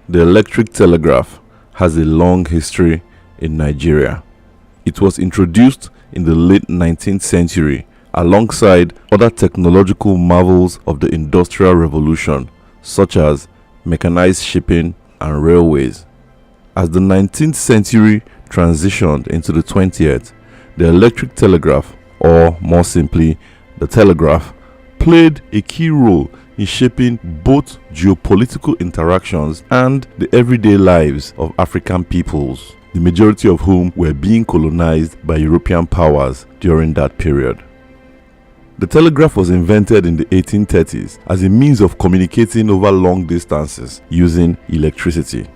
The electric telegraph has a long history in Nigeria. It was introduced in the late 19th century alongside other technological marvels of the Industrial Revolution, such as mechanized shipping and railways. As the 19th century transitioned into the 20th, the electric telegraph, or more simply, the telegraph, played a key role in shaping both geopolitical interactions and the everyday lives of African peoples, the majority of whom were being colonized by European powers during that period. The telegraph was invented in the 1830s as a means of communicating over long distances using electricity.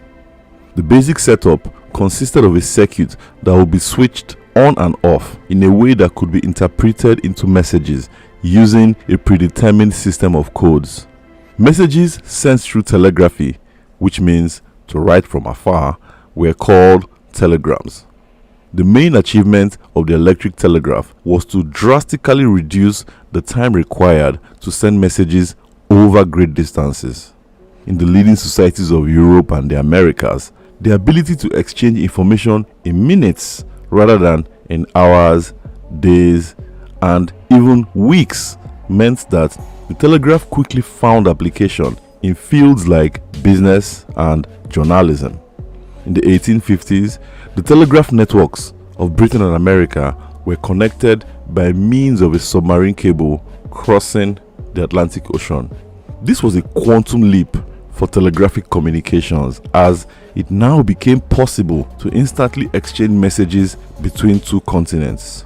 The basic setup consisted of a circuit that would be switched on and off in a way that could be interpreted into messages using a predetermined system of codes. Messages sent through telegraphy, which means to write from afar, were called telegrams. The main achievement of the electric telegraph was to drastically reduce the time required to send messages over great distances. In the leading societies of Europe and the Americas, the ability to exchange information in minutes rather than in hours, days, and even weeks meant that the telegraph quickly found application in fields like business and journalism. In the 1850s, the telegraph networks of Britain and America were connected by means of a submarine cable crossing the Atlantic Ocean. This was a quantum leap for telegraphic communications, as it now became possible to instantly exchange messages between two continents.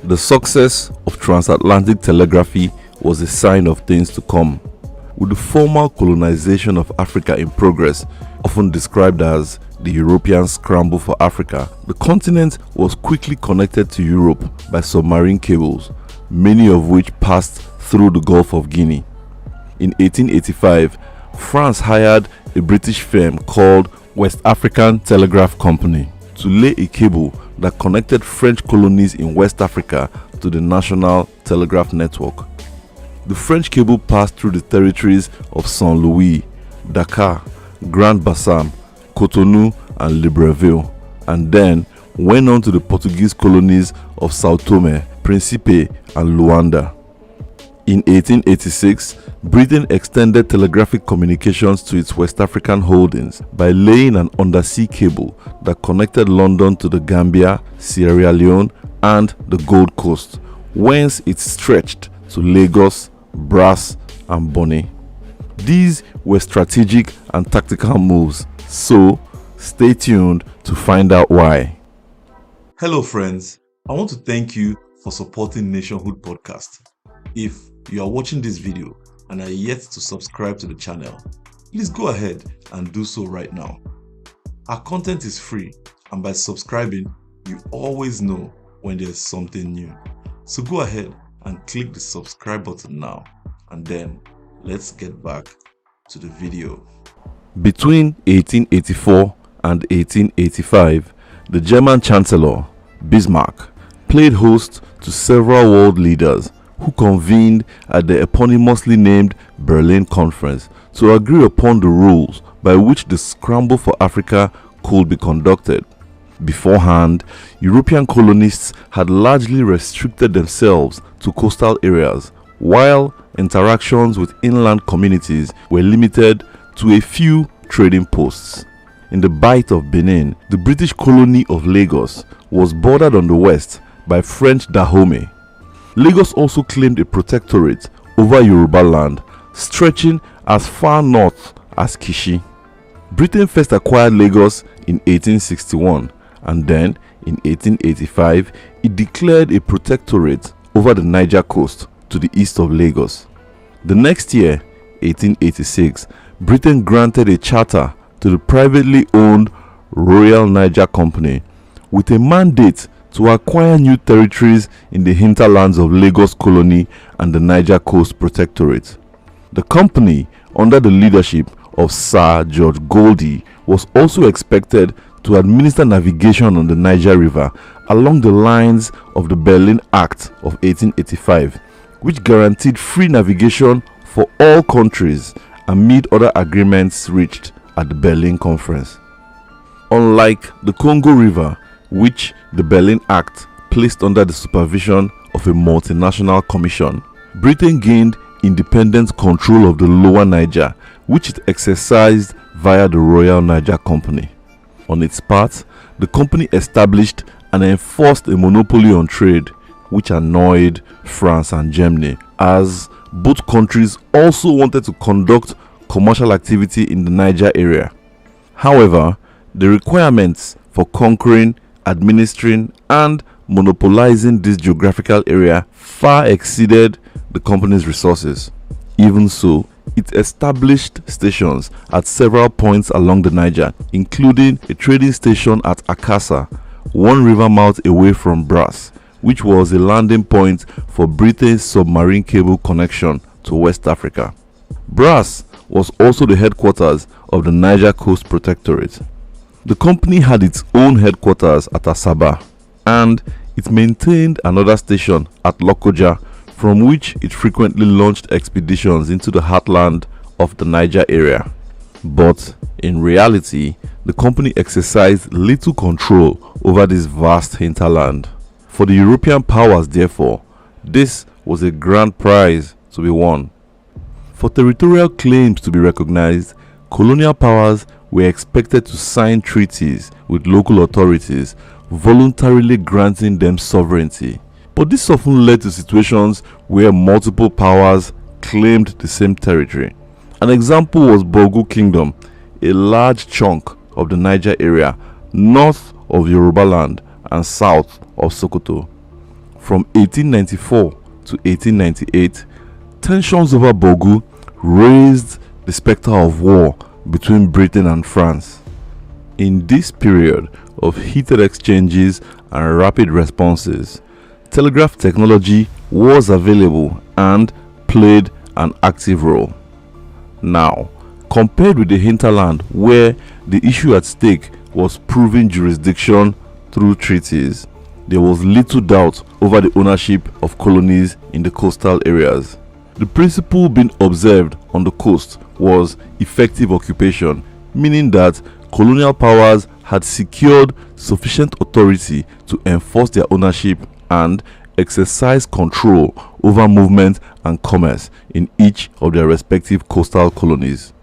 The success of transatlantic telegraphy was a sign of things to come. With the formal colonization of Africa in progress, often described as the European scramble for Africa, the continent was quickly connected to Europe by submarine cables, many of which passed through the Gulf of Guinea. In 1885, France hired a British firm called West African Telegraph Company to lay a cable that connected French colonies in West Africa to the national telegraph network. The French cable passed through the territories of Saint Louis, Dakar, Grand Bassam, Cotonou, and Libreville, and then went on to the Portuguese colonies of Sao Tome, Principe, and Luanda. In 1886, Britain extended telegraphic communications to its West African holdings by laying an undersea cable that connected London to the Gambia, Sierra Leone, and the Gold Coast, whence it stretched to Lagos, Brass, and Bonny. These were strategic and tactical moves, so stay tuned to find out why. Hello friends, I want to thank you for supporting Nationhood Podcast. If you are watching this video and are yet to subscribe to the channel, please go ahead and do so right now. Our content is free, and by subscribing, you always know when there's something new. So go ahead and click the subscribe button now, and then let's get back to the video. Between 1884 and 1885, the German Chancellor, Bismarck, played host to several world leaders who convened at the eponymously named Berlin Conference to agree upon the rules by which the scramble for Africa could be conducted. Beforehand, European colonists had largely restricted themselves to coastal areas, while interactions with inland communities were limited to a few trading posts. In the Bight of Benin, the British colony of Lagos was bordered on the west by French Dahomey. Lagos also claimed a protectorate over Yoruba land, stretching as far north as Kishi. Britain first acquired Lagos in 1861, and then in 1885 it declared a protectorate over the Niger coast to the east of Lagos. The next year, 1886, Britain granted a charter to the privately owned Royal Niger Company with a mandate to acquire new territories in the hinterlands of Lagos Colony and the Niger Coast Protectorate. The company, under the leadership of Sir George Goldie, was also expected to administer navigation on the Niger River along the lines of the Berlin Act of 1885, which guaranteed free navigation for all countries amid other agreements reached at the Berlin Conference. Unlike the Congo River, which the Berlin Act placed under the supervision of a multinational commission, Britain gained independent control of the Lower Niger, which it exercised via the Royal Niger Company. On its part, the company established and enforced a monopoly on trade, which annoyed France and Germany, as both countries also wanted to conduct commercial activity in the Niger area. However, the requirements for conquering, administering, and monopolizing this geographical area far exceeded the company's resources. Even so, it established stations at several points along the Niger, including a trading station at Akassa, one river mouth away from Brass, which was a landing point for Britain's submarine cable connection to West Africa. Brass was also the headquarters of the Niger Coast Protectorate. The company had its own headquarters at Asaba, and it maintained another station at Lokoja, from which it frequently launched expeditions into the heartland of the Niger area. But in reality, the company exercised little control over this vast hinterland. For the European powers, therefore, this was a grand prize to be won. For territorial claims to be recognized, colonial powers were expected to sign treaties with local authorities, voluntarily granting them sovereignty. But this often led to situations where multiple powers claimed the same territory. An example was Bogu Kingdom, a large chunk of the Niger area north of Yorubaland and south of Sokoto. From 1894 to 1898, tensions over Bogu raised the specter of war between Britain and France. In this period of heated exchanges and rapid responses, telegraph technology was available and played an active role. Now, compared with the hinterland where the issue at stake was proving jurisdiction through treaties, there was little doubt over the ownership of colonies in the coastal areas. The principle being observed on the coast was effective occupation, meaning that colonial powers had secured sufficient authority to enforce their ownership and exercise control over movement and commerce in each of their respective coastal colonies.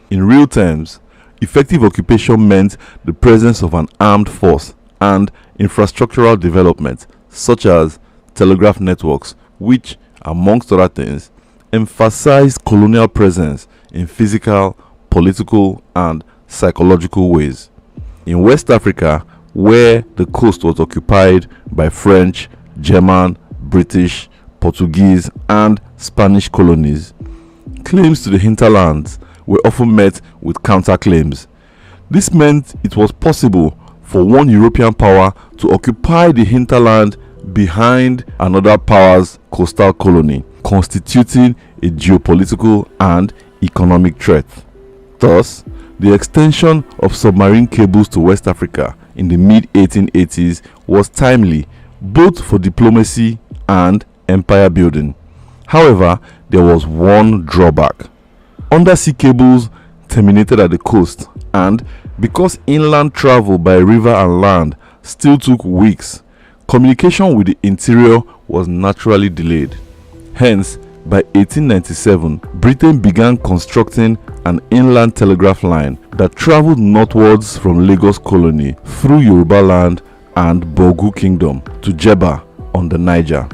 In real terms, effective occupation meant the presence of an armed force and infrastructural development, such as telegraph networks, which, amongst other things, emphasized colonial presence in physical, political, and psychological ways. In West Africa, where the coast was occupied by French, German, British, Portuguese, and Spanish colonies, claims to the hinterlands were often met with counterclaims. This meant it was possible for one European power to occupy the hinterland behind another power's coastal colony, constituting a geopolitical and economic threat. Thus, the extension of submarine cables to West Africa in the mid-1880s was timely, both for diplomacy and empire building. However, there was one drawback. Undersea cables terminated at the coast, and because inland travel by river and land still took weeks, communication with the interior was naturally delayed. Hence, by 1897, Britain began constructing an inland telegraph line that traveled northwards from Lagos Colony through Yorubaland and Bogu Kingdom to Jebba on the Niger.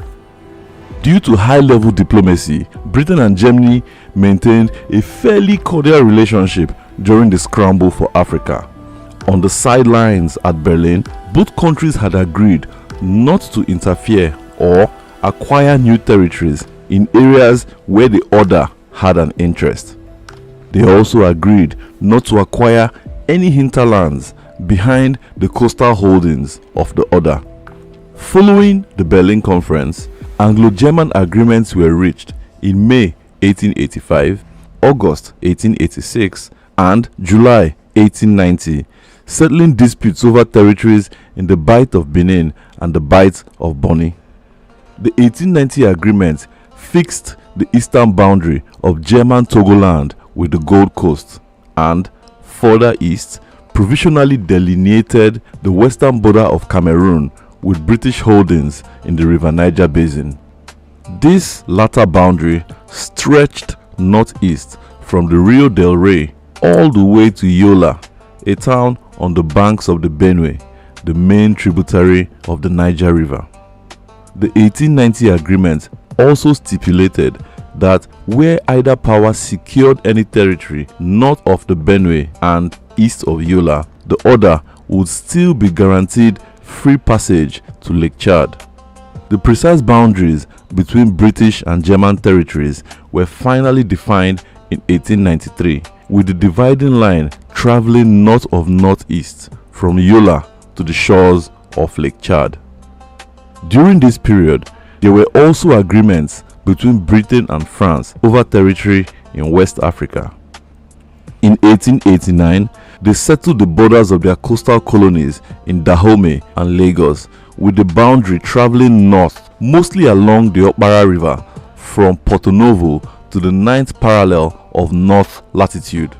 Due to high-level diplomacy, Britain and Germany maintained a fairly cordial relationship during the scramble for Africa. On the sidelines at Berlin, both countries had agreed not to interfere or acquire new territories in areas where the other had an interest. They also agreed not to acquire any hinterlands behind the coastal holdings of the other. Following the Berlin Conference, Anglo-German agreements were reached in May 1885, August 1886, and July 1890, settling disputes over territories in the Bight of Benin and the Bight of Bonny. The 1890 agreement fixed the eastern boundary of German Togoland with the Gold Coast, and further east, provisionally delineated the western border of Cameroon with British holdings in the River Niger basin. This latter boundary stretched northeast from the Rio del Rey all the way to Yola, a town on the banks of the Benue, the main tributary of the Niger River. The 1890 agreement also stipulated that where either power secured any territory north of the Benue and east of Yola, the other would still be guaranteed free passage to Lake Chad. The precise boundaries between British and German territories were finally defined in 1893, with the dividing line traveling north of northeast from Yola to the shores of Lake Chad. During this period, there were also agreements between Britain and France over territory in West Africa. In 1889, they settled the borders of their coastal colonies in Dahomey and Lagos, with the boundary traveling north, mostly along the Okpara River from Porto Novo to the 9th parallel of north latitude.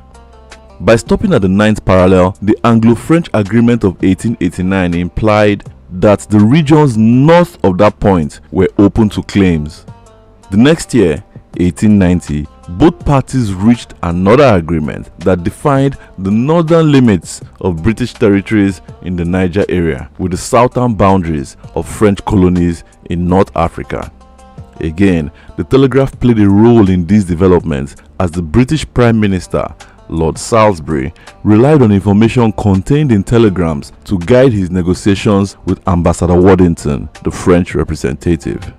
By stopping at the 9th parallel, the Anglo-French Agreement of 1889 implied that the regions north of that point were open to claims. The next year, 1890, both parties reached another agreement that defined the northern limits of British territories in the Niger area with the southern boundaries of French colonies in North Africa. Again, the Telegraph played a role in these developments as the British Prime Minister, Lord Salisbury, relied on information contained in telegrams to guide his negotiations with Ambassador Waddington, the French representative.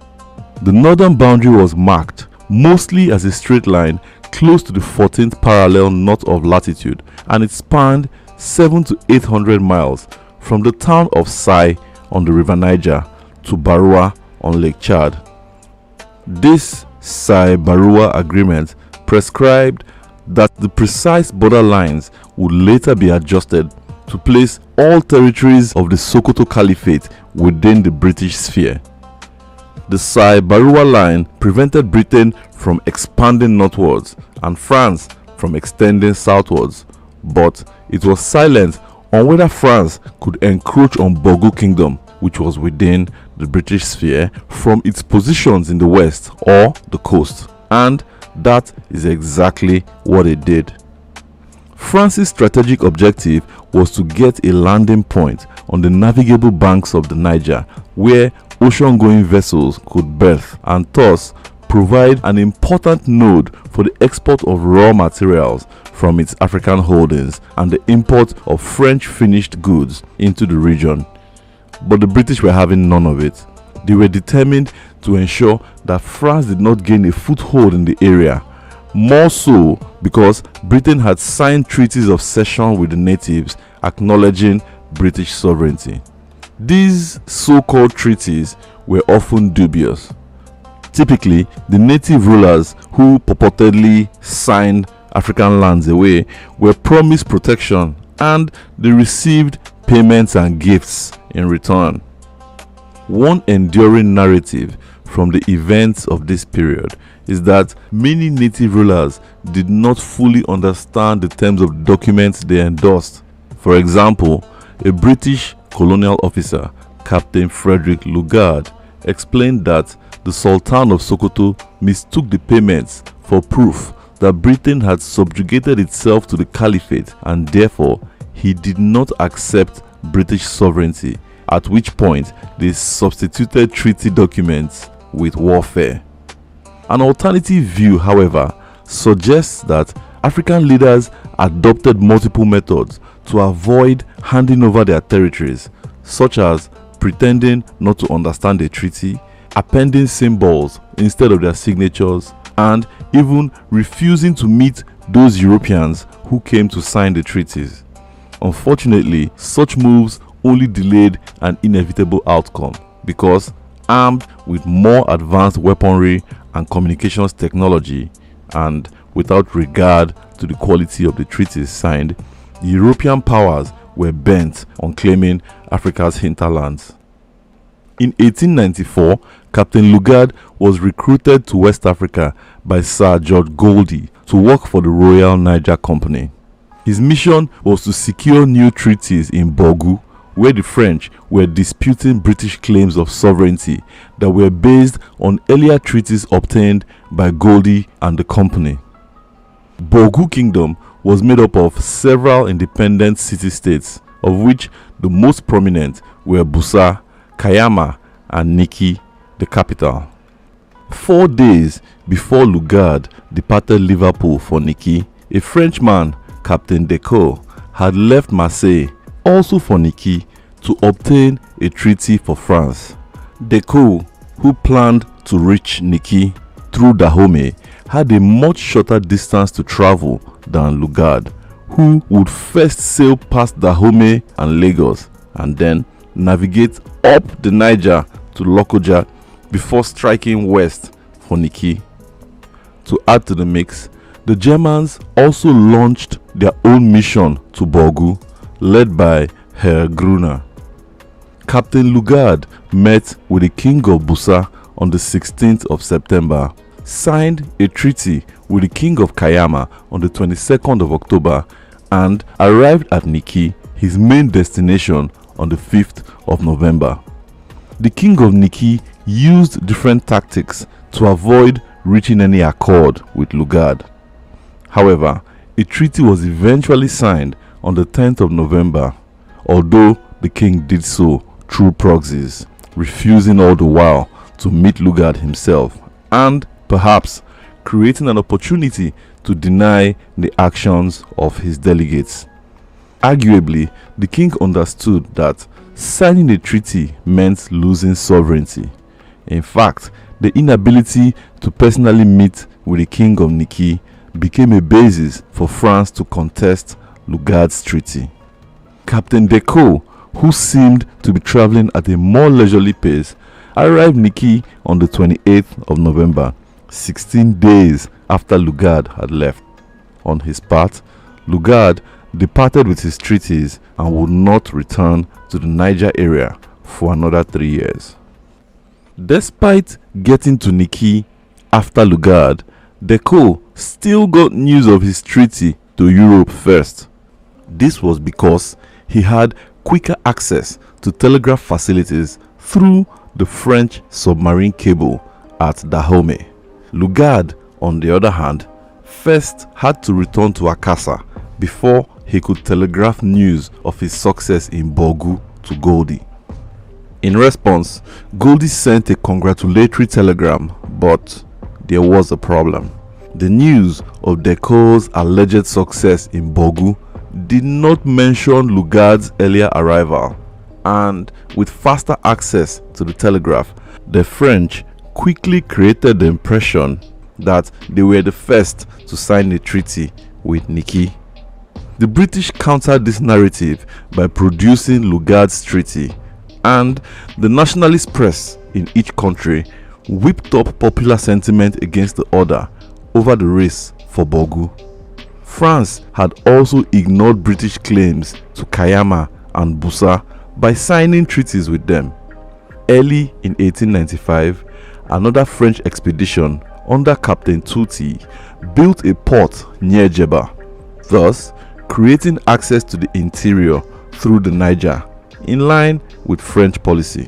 The northern boundary was marked mostly as a straight line close to the 14th parallel north of latitude, and it spanned 700 to 800 miles from the town of Sai on the River Niger to Barua on Lake Chad. This Sai-Barua agreement prescribed that the precise border lines would later be adjusted to place all territories of the Sokoto Caliphate within the British sphere. The Sai-Barua line prevented Britain from expanding northwards and France from extending southwards, but it was silent on whether France could encroach on Bogu Kingdom, which was within the British sphere, from its positions in the west or the coast, and that is exactly what it did. France's strategic objective was to get a landing point on the navigable banks of the Niger, where ocean-going vessels could berth, and thus provide an important node for the export of raw materials from its African holdings and the import of French finished goods into the region. But the British were having none of it. They were determined to ensure that France did not gain a foothold in the area, more so because Britain had signed treaties of cession with the natives acknowledging British sovereignty. These so-called treaties were often dubious. Typically, the native rulers who purportedly signed African lands away were promised protection, and they received payments and gifts in return. One enduring narrative from the events of this period is that many native rulers did not fully understand the terms of the documents they endorsed. For example, a British colonial officer, Captain Frederick Lugard, explained that the Sultan of Sokoto mistook the payments for proof that Britain had subjugated itself to the Caliphate, and therefore he did not accept British sovereignty, at which point they substituted treaty documents with warfare. An alternative view, however, suggests that African leaders adopted multiple methods to avoid handing over their territories, such as pretending not to understand a treaty, appending symbols instead of their signatures, and even refusing to meet those Europeans who came to sign the treaties. Unfortunately, such moves only delayed an inevitable outcome, because armed with more advanced weaponry and communications technology, and without regard to the quality of the treaties signed, the European powers were bent on claiming Africa's hinterlands. In 1894, Captain Lugard was recruited to West Africa by Sir George Goldie to work for the Royal Niger Company. His mission was to secure new treaties in Borgu, where the French were disputing British claims of sovereignty that were based on earlier treaties obtained by Goldie and the company. Borgu Kingdom was made up of several independent city-states, of which the most prominent were Busa, Kayama, and Niki, the capital. 4 days before Lugard departed Liverpool for Niki, a Frenchman, Captain Decaux, had left Marseille, also for Niki, to obtain a treaty for France. Decaux, who planned to reach Niki through Dahomey, had a much shorter distance to travel than Lugard, who would first sail past Dahomey and Lagos and then navigate up the Niger to Lokoja before striking west for Niki. To add to the mix, the Germans also launched their own mission to Borgu, led by Herr Gruner. Captain Lugard met with the King of Busa on the 16th of September, signed a treaty with the King of Kayama on the 22nd of October, and arrived at Niki, his main destination, on the 5th of November. The King of Niki used different tactics to avoid reaching any accord with Lugard. However, a treaty was eventually signed on the 10th of November, although the king did so through proxies, refusing all the while to meet Lugard himself, and perhaps creating an opportunity to deny the actions of his delegates. Arguably, the king understood that signing a treaty meant losing sovereignty. In fact, the inability to personally meet with the King of Niki became a basis for France to contest Lugard's treaty. Captain Decaux, who seemed to be traveling at a more leisurely pace, arrived Niki on the 28th of November, 16 days after Lugard had left. On his part, Lugard departed with his treaties and would not return to the Niger area for another 3 years. Despite getting to Niki after Lugard, Decaux still got news of his treaty to Europe first. This was because he had quicker access to telegraph facilities through the French submarine cable at Dahomey. Lugard, on the other hand, first had to return to Akassa before he could telegraph news of his success in Borgu to Goldie. In response, Goldie sent a congratulatory telegram, but there was a problem. The news of Decaux's alleged success in Borgu did not mention Lugard's earlier arrival, and with faster access to the telegraph, the French quickly created the impression that they were the first to sign a treaty with Niki. The British countered this narrative by producing Lugard's treaty, and the nationalist press in each country whipped up popular sentiment against the other over the race for Borgu. France had also ignored British claims to Kayama and Busa by signing treaties with them. Early in 1895, another French expedition under Captain Touty built a port near Jebba, thus creating access to the interior through the Niger, in line with French policy.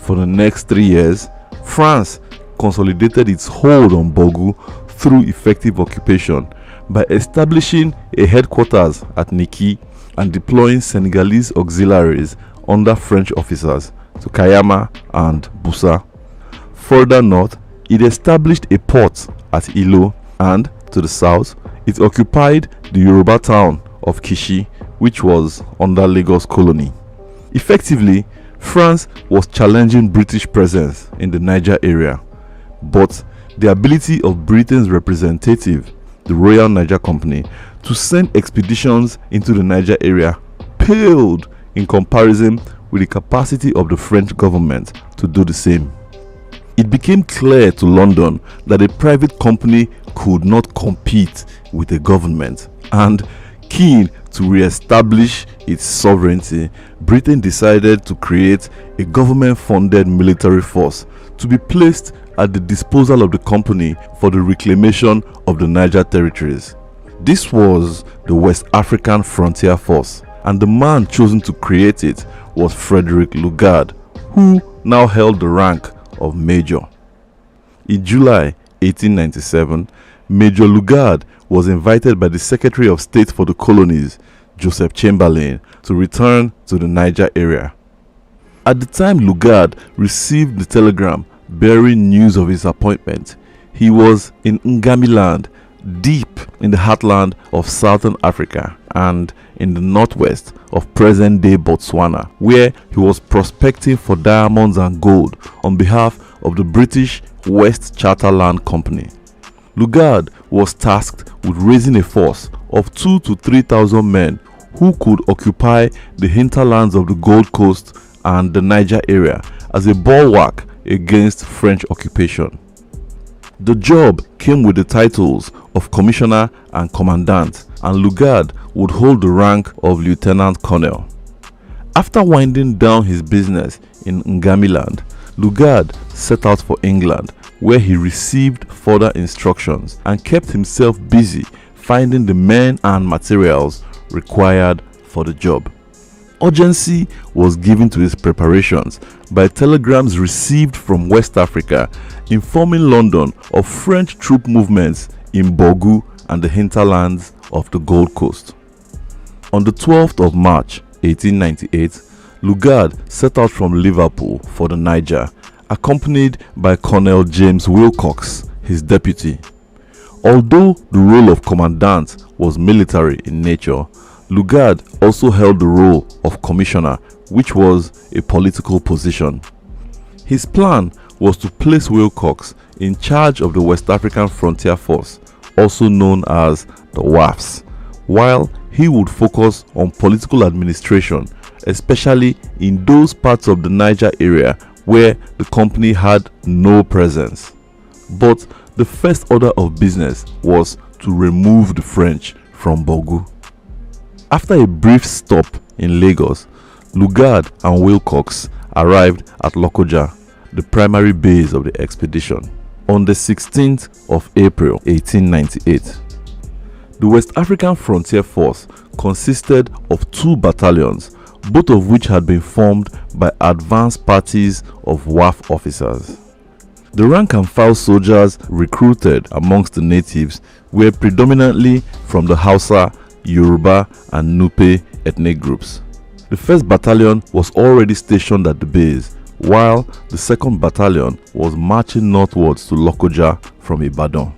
For the next 3 years, France consolidated its hold on Borgu through effective occupation by establishing a headquarters at Niki and deploying Senegalese auxiliaries under French officers to Kayama and Busa. Further north, it established a port at Ilo, and to the south, it occupied the Yoruba town of Kishi, which was under Lagos colony. Effectively, France was challenging British presence in the Niger area, but the ability of Britain's representative, the Royal Niger Company, to send expeditions into the Niger area paled in comparison with the capacity of the French government to do the same. It became clear to London that a private company could not compete with a government, and keen to re-establish its sovereignty, Britain decided to create a government-funded military force to be placed at the disposal of the company for the reclamation of the Niger territories. This was the West African Frontier Force, and the man chosen to create it was Frederick Lugard, who now held the rank of Major. In July 1897, Major Lugard was invited by the Secretary of State for the Colonies, Joseph Chamberlain, to return to the Niger area. At the time Lugard received the telegram bearing news of his appointment, he was in Ngamiland, deep in the heartland of southern Africa and in the northwest of present-day Botswana, where he was prospecting for diamonds and gold on behalf of the British West Charter Land Company. Lugard was tasked with raising a force of 2,000 to 3,000 men who could occupy the hinterlands of the Gold Coast and the Niger area as a bulwark against French occupation. The job came with the titles of Commissioner and Commandant, and Lugard would hold the rank of Lieutenant Colonel. After winding down his business in Ngamiland, Lugard set out for England, where he received further instructions and kept himself busy finding the men and materials required for the job. Urgency was given to his preparations by telegrams received from West Africa informing London of French troop movements in Borgu and the hinterlands of the Gold Coast. On the 12th of March 1898, Lugard set out from Liverpool for the Niger, accompanied by Colonel James Wilcox, his deputy. Although the role of commandant was military in nature, Lugard also held the role of commissioner, which was a political position. His plan was to place Wilcox in charge of the West African Frontier Force, also known as the WAFs, while he would focus on political administration, especially in those parts of the Niger area where the company had no presence. But the first order of business was to remove the French from Borgu. After a brief stop in Lagos, Lugard and Wilcox arrived at Lokoja, the primary base of the expedition, on the 16th of April 1898. The West African Frontier Force consisted of 2 battalions, both of which had been formed by advance parties of WAF officers. The rank-and-file soldiers recruited amongst the natives were predominantly from the Hausa, Yoruba and Nupe ethnic groups. The 1st Battalion was already stationed at the base, while the 2nd Battalion was marching northwards to Lokoja from Ibadan.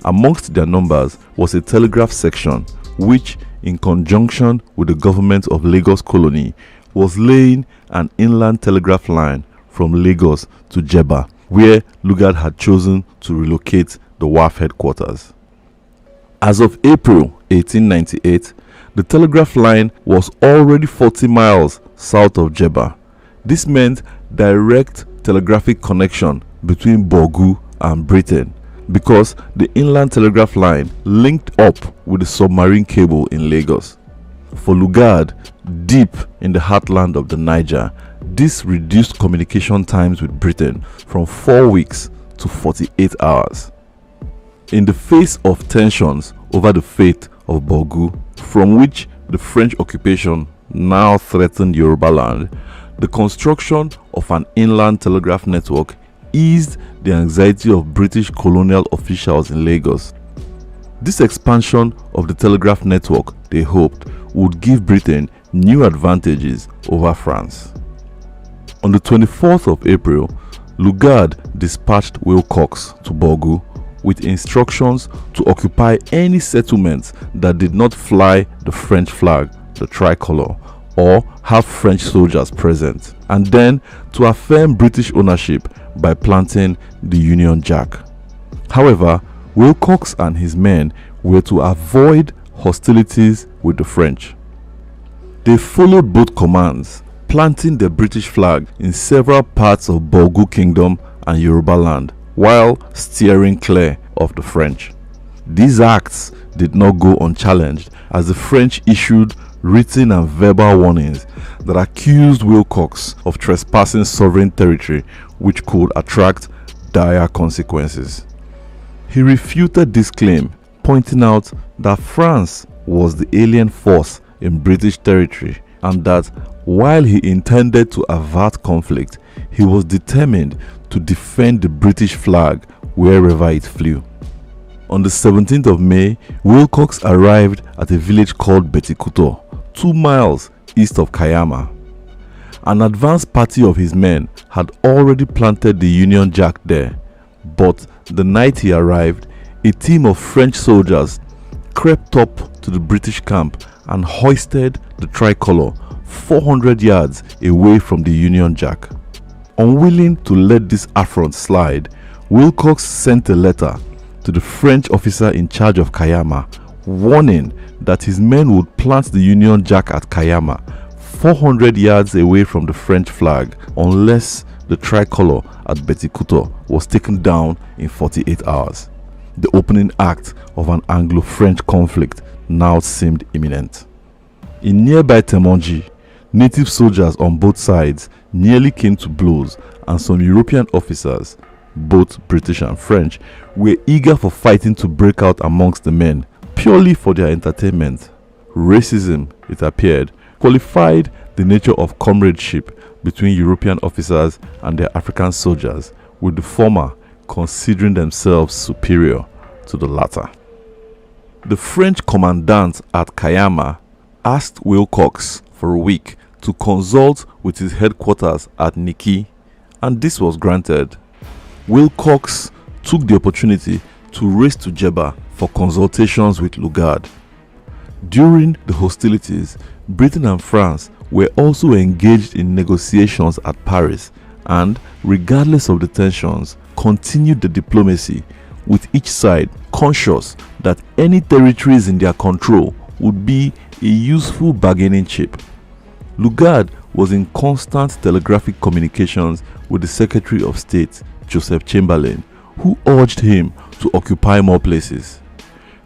Amongst their numbers was a telegraph section which, in conjunction with the government of Lagos Colony, was laying an inland telegraph line from Lagos to Jebba, where Lugard had chosen to relocate the WAF headquarters. As of April 1898, the telegraph line was already 40 miles south of Jebba. This meant direct telegraphic connection between Borgu and Britain, because the inland telegraph line linked up with the submarine cable in Lagos. For Lugard, deep in the heartland of the Niger, this reduced communication times with Britain from 4 weeks to 48 hours. In the face of tensions over the fate of Borgu, from which the French occupation now threatened Yoruba land, the construction of an inland telegraph network eased the anxiety of British colonial officials in Lagos. This expansion of the telegraph network, they hoped, would give Britain new advantages over France. On the 24th of April, Lugard dispatched Wilcox to Borgu with instructions to occupy any settlements that did not fly the French flag, the tricolor, or have French soldiers present, and then to affirm British ownership by planting the Union Jack. However, Wilcox and his men were to avoid hostilities with the French. They followed both commands, planting the British flag in several parts of Borgu Kingdom and Yoruba land, while steering clear of the French. These acts did not go unchallenged, as the French issued written and verbal warnings that accused Wilcox of trespassing sovereign territory, which could attract dire consequences. He refuted this claim pointing out that France was the alien force in British territory and that while he intended to avert conflict, he was determined to defend the British flag wherever it flew. On the 17th of May, Wilcox arrived at a village called Betikuto, 2 miles east of Kayama. An advance party of his men had already planted the Union Jack there, but the night he arrived, a team of French soldiers crept up to the British camp and hoisted the tricolor 400 yards away from the Union Jack. Unwilling to let this affront slide, Wilcox sent a letter to the French officer in charge of Kayama, warning that his men would plant the Union Jack at Kayama 400 yards away from the French flag unless the tricolor at Betikuto was taken down in 48 hours. The opening act of an Anglo-French conflict now seemed imminent. In nearby Temonji, native soldiers on both sides nearly came to blows, and some European officers, both British and French, were eager for fighting to break out amongst the men purely for their entertainment. Racism, it appeared, qualified the nature of comradeship between European officers and their African soldiers, with the former considering themselves superior to the latter. The French commandant at Kayama asked Wilcox for a week to consult with his headquarters at Niki, and this was granted. Wilcox took the opportunity to race to Jebba for consultations with Lugard. During the hostilities, Britain and France were also engaged in negotiations at Paris and, regardless of the tensions, continued the diplomacy, with each side conscious that any territories in their control would be a useful bargaining chip. Lugard was in constant telegraphic communications with the Secretary of State, Joseph Chamberlain, who urged him to occupy more places.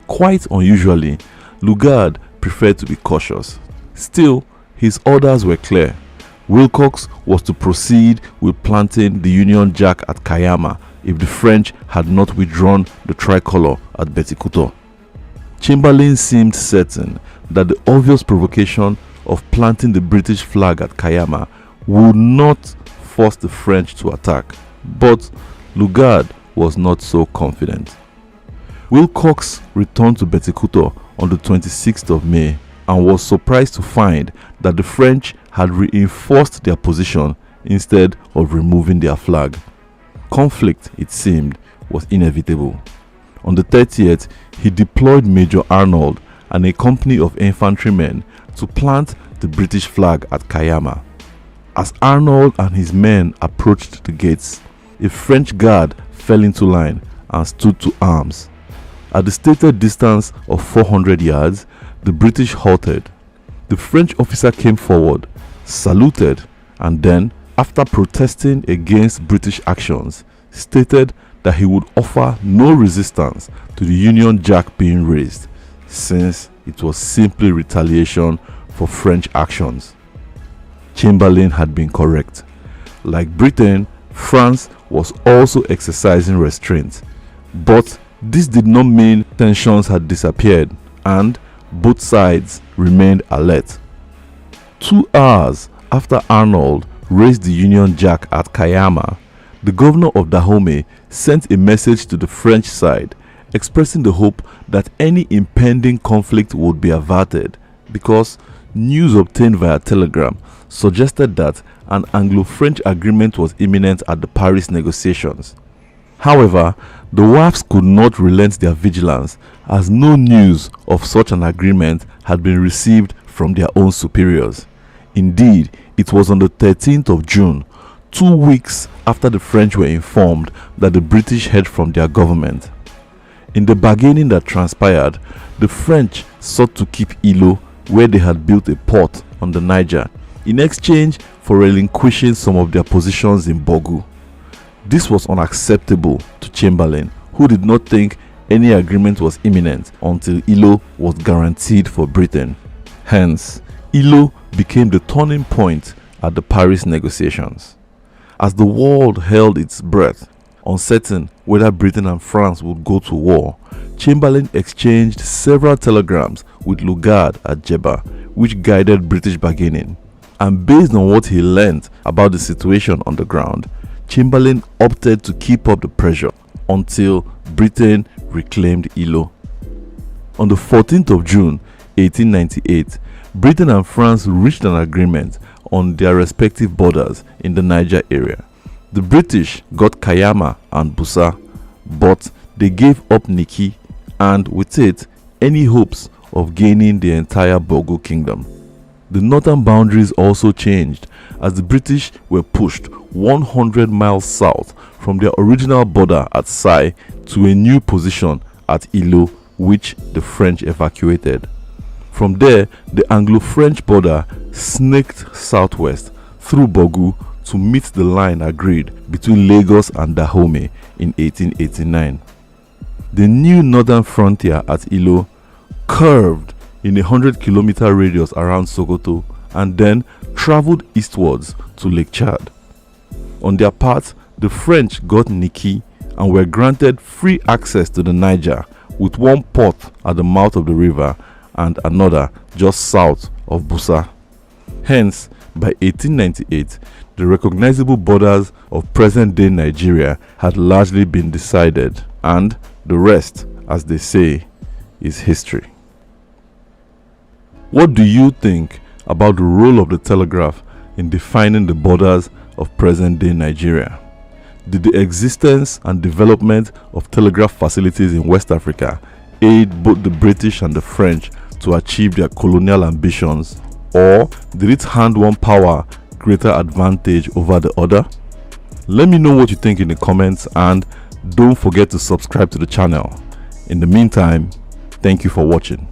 Quite unusually, Lugard preferred to be cautious. Still, his orders were clear. Wilcox was to proceed with planting the Union Jack at Kayama if the French had not withdrawn the tricolor at Betikuto. Chamberlain seemed certain that the obvious provocation of planting the British flag at Kayama would not force the French to attack, but Lugard was not so confident. Wilcox returned to Betikuto on the 26th of May and was surprised to find that the French had reinforced their position instead of removing their flag. Conflict, it seemed, was inevitable. On the 30th, he deployed Major Arnold and a company of infantrymen to plant the British flag at Kayama. As Arnold and his men approached the gates, a French guard fell into line and stood to arms. At the stated distance of 400 yards, the British halted. The French officer came forward, saluted, and then, after protesting against British actions, stated that he would offer no resistance to the Union Jack being raised, since it was simply retaliation for French actions. Chamberlain had been correct. Like Britain, France was also exercising restraint, but this did not mean tensions had disappeared, and both sides remained alert. 2 hours after Arnold raised the Union Jack at Kayama, the governor of Dahomey sent a message to the French side expressing the hope that any impending conflict would be averted, because news obtained via telegram suggested that an Anglo-French agreement was imminent at the Paris negotiations. However, the WAFs could not relent their vigilance, as no news of such an agreement had been received from their own superiors. Indeed, it was on the 13th of June, 2 weeks after the French were informed, that the British heard from their government. In the bargaining that transpired, the French sought to keep Ilo, where they had built a port on the Niger, in exchange for relinquishing some of their positions in Bogu. This was unacceptable to Chamberlain, who did not think any agreement was imminent until Ilo was guaranteed for Britain. Hence, Ilo became the turning point at the Paris negotiations. As the world held its breath, uncertain whether Britain and France would go to war, Chamberlain exchanged several telegrams with Lugard at Jebba, which guided British bargaining. And based on what he learned about the situation on the ground, Chamberlain opted to keep up the pressure until Britain reclaimed Ilo. On the 14th of June 1898, Britain and France reached an agreement on their respective borders in the Niger area. The British got Kayama and Busa, but they gave up Nikki and with it any hopes of gaining the entire Bogo kingdom. The northern boundaries also changed as the British were pushed 100 miles south from their original border at Sai to a new position at Ilo, which the French evacuated. From there, the Anglo-French border snaked southwest through Bogu to meet the line agreed between Lagos and Dahomey in 1889. The new northern frontier at Ilo curved in a 100-kilometer radius around Sokoto and then traveled eastwards to Lake Chad. On their part, the French got Nikki and were granted free access to the Niger, with one port at the mouth of the river and another just south of Busa. Hence, by 1898, the recognizable borders of present-day Nigeria had largely been decided, and the rest, as they say, is history. What do you think about the role of the telegraph in defining the borders of present-day Nigeria? Did the existence and development of telegraph facilities in West Africa aid both the British and the French to achieve their colonial ambitions, or did it hand one power greater advantage over the other? Let me know what you think in the comments, and don't forget to subscribe to the channel. In the meantime, thank you for watching.